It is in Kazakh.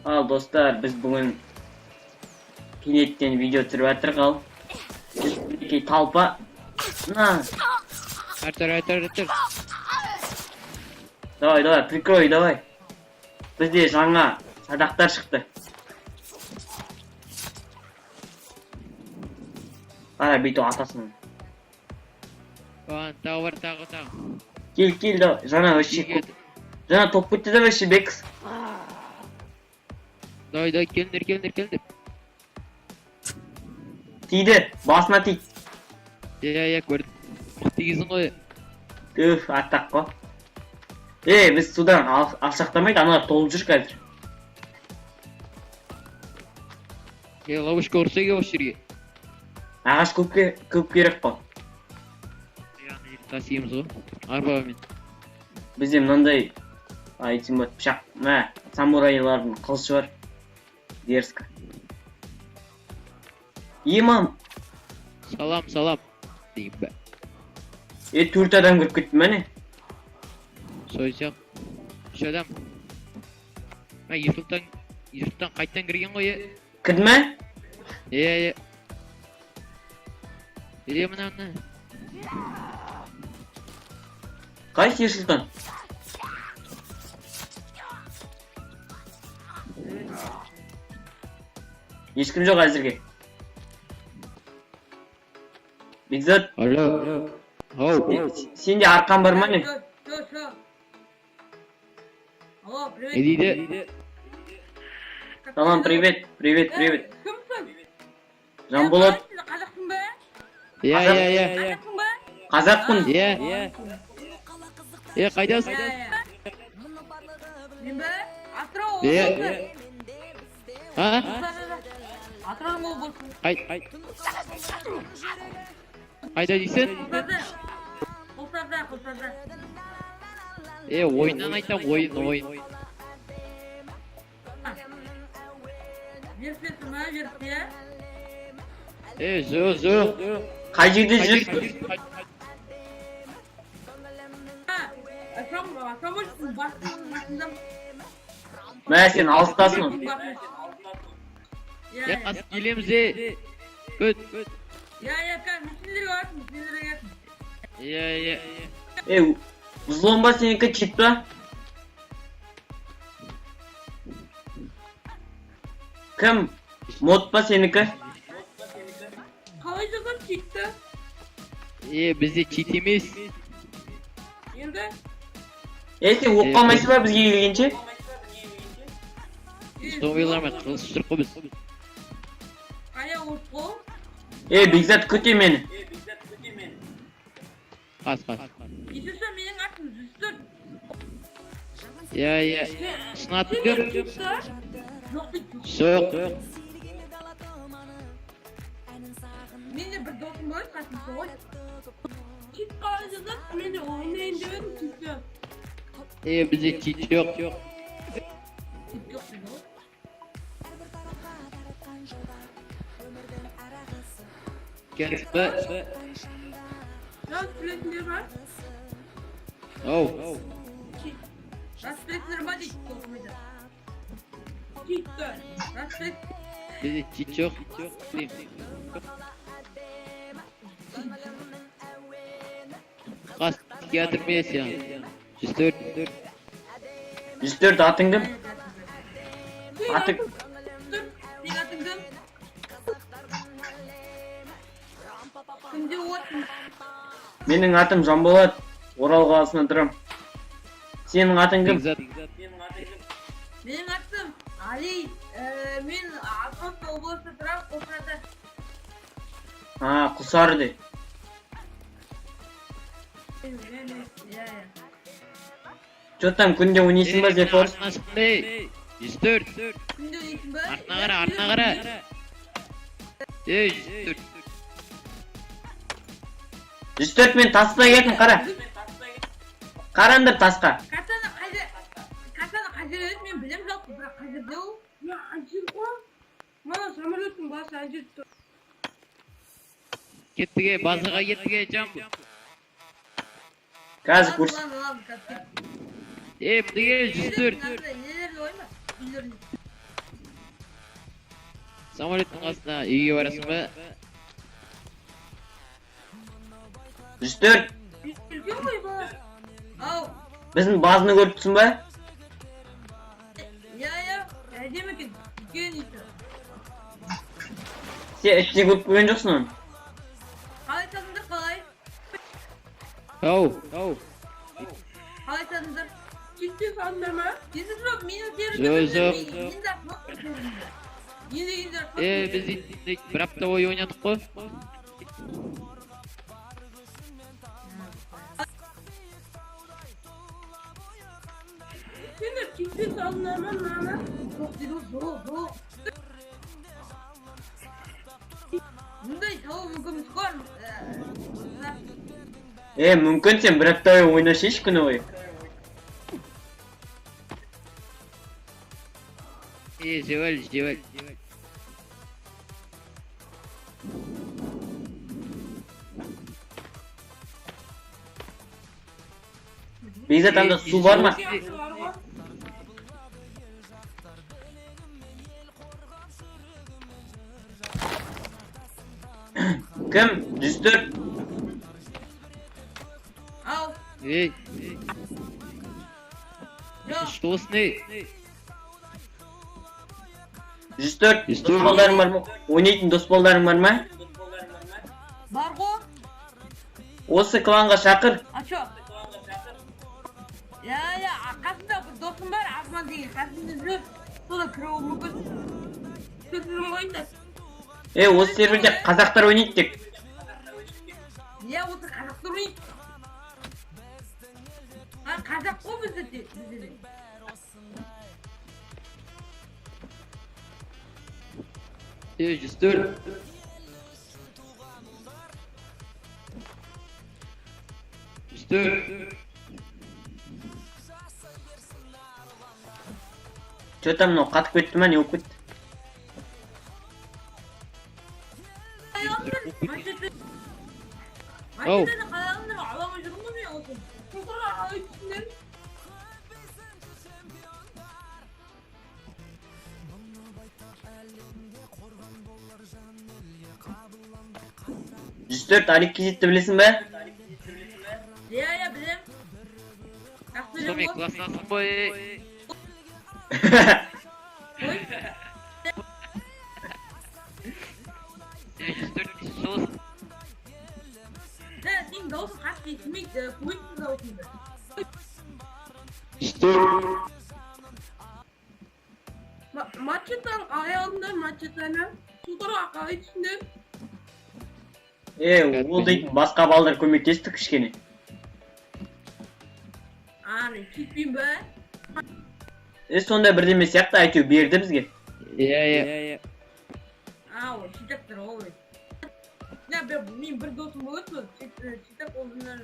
Al dostlar, biz bugün Kinect'ten video түсіріп жатырық ал. Мінекей талпа. На. Артер. Давай, прикрой, давай. Бізде жаңа садақтар шықты. Қара, бүйтіп атасың. Тағы бар, тағы. Кел, давай. Жаңа вообще көп. Жаңа топ бітті де вообще бекс. Давай, келдір. Тиді, басына тиді. Я көрдім. Тигізін ғой. Үф, аттақ қой. Біз судан алшақтамайды, аналар толып жүр қазір. Лавышқа ұрса ке осы жерге. Ағаш көп керек қой. Тасиымыз ғой, арбамен. Бізде мынандай айтсым бөт пышақ, самурайлардың қылышы бар. Дерзко. Имам. Салам. Дейм бә. 4 адам кіріп кетті мәне. Сойсақ. 3 адам. Ертілтан қайттан кірген ғой, Кірді ме? Мына. Қайсы Ерсұлтан? Ешкім жоқ әзірге. Бекзат. Алло. Сенде арқан бар ма не? Алло, привет. Дейді. Салам, привет. Кімсің? Жанболат. Қазақсың ба? Я. Қазақсың ба? Қазақпын. Қайдасың? Мен ба? Атырау Е. облысы. Атырау облысы. Қайда дейсің? Құлсарда. Ойыннан айтам, ойын. Жерсесі ма, жерсе? Жоқ. Қай жерде жүрсің? Промышленный басында. Сен алыстасың. Қас келеміз, көт. Мүсіндер бар. Взлом ба сенікі чит па? Кім? Мод па сенікі? Қалай жазам читті? Бізде чит емес. Енді? Сен оққалмайсы ба бізге келгенше? Стомайлармен қылыс жүріп қой біз. Қая оққол? Бекзат көте мені. Қас. Есесі менің атым Зүстір. Сынатын көр. Жоқ. Жоқ. Менде бір досым бар, қасым соғой. Чит қалай жазады, менде ойнайын деп едім, читті. Бізде чит жоқ. Чит жоқ дейді ғой. Келіп ба? Жаз білетіндер бар? Жаз білетіндер бар дейді, оқымайды. Читті, жаз білет. Бізде чит жоқ. Қас театрме сен. 104. 104 атың кім? Атың? Сен атың кім? Кімде отын? Менің атым Жанболат. Орал қаласында тұрам. Сенің атың кім? Менің атым Али. Мен Ақтөбе облысы тұрам, Құлсарда. Құлсары де. Че там күнде ойнайсың ба, Зефорс? Артына шықпай. 104. Күнде ойнайсың ба? Артына қара. 104. 104 мен таспай кеттім, қара. Қараңдар тасқа. Картаны acele etmeyin bilim yok bırak acele ol. Ya acil o. Bana samolyotun bası acil tut. Kettige, bazaga kettige jam. Gaz kurs. Lan kaçtı. Bu dige 104. Neler oyma. Bilirim. Samolyotun qasına uyga barasınbı? 104. Bilgiyor mu bu? Al. Bizim bazını görüpsün be. Ya. Demek ki gün işte. Sen etini görüp koyuncaksın onu. Haritasında kalay. Oh. Haritasında. Ciddi sanmama. Dizi drop minus yarı. Zo. Yine. Biz indik bir hafta boyu oynadık ko. Şimdi ciddi sanmama. Çok dilo zo. Bunday tavuğumuz var mı? Mümkün sen bir hafta oynaş hiç günü oy. Jevel. Bizde tam da su var mı? Kim? 104. Al. Ey. Yok. Что с ней? 104. 104. Dost bollarım var mı? Oynayın dost bollarım var mı? Bargo. Осы klanga şakır. Aço. Ya arkasında bir dostum var Azman değil. Karşısında zırh. Sonra kırığı mümkün. Sözürüm oyunda. Осы serverде қазақтар ойнайды тек. Ya o da kazaklar oyun. Ha kazak o bizde de. Ey 104. Че-то мынау қатып кетті ма не болып кетті? Ау. Maçta kalanları alamayacağım mı ne olsun? Sonra ayıpsınlar. Жүз төрт Алик Кизитті білесің бе? Ya bilem. Aklım Соми yok. класснасын бой. Oy. 104 kişi olsun. Ha sen de olsun kaç geçmek kuvvetli de olsun. 104. Maçtan ayağında maçtan. Sonra ayıpsınlar. Ол дейді басқа балдар көмектесті кішкене. Ani kitbin be. Сонда бірдеме сияқты әйтеу берді бізге. Ya. O çiçektir oğlum. Ya benim bir dostum olursa çiçek olduğundan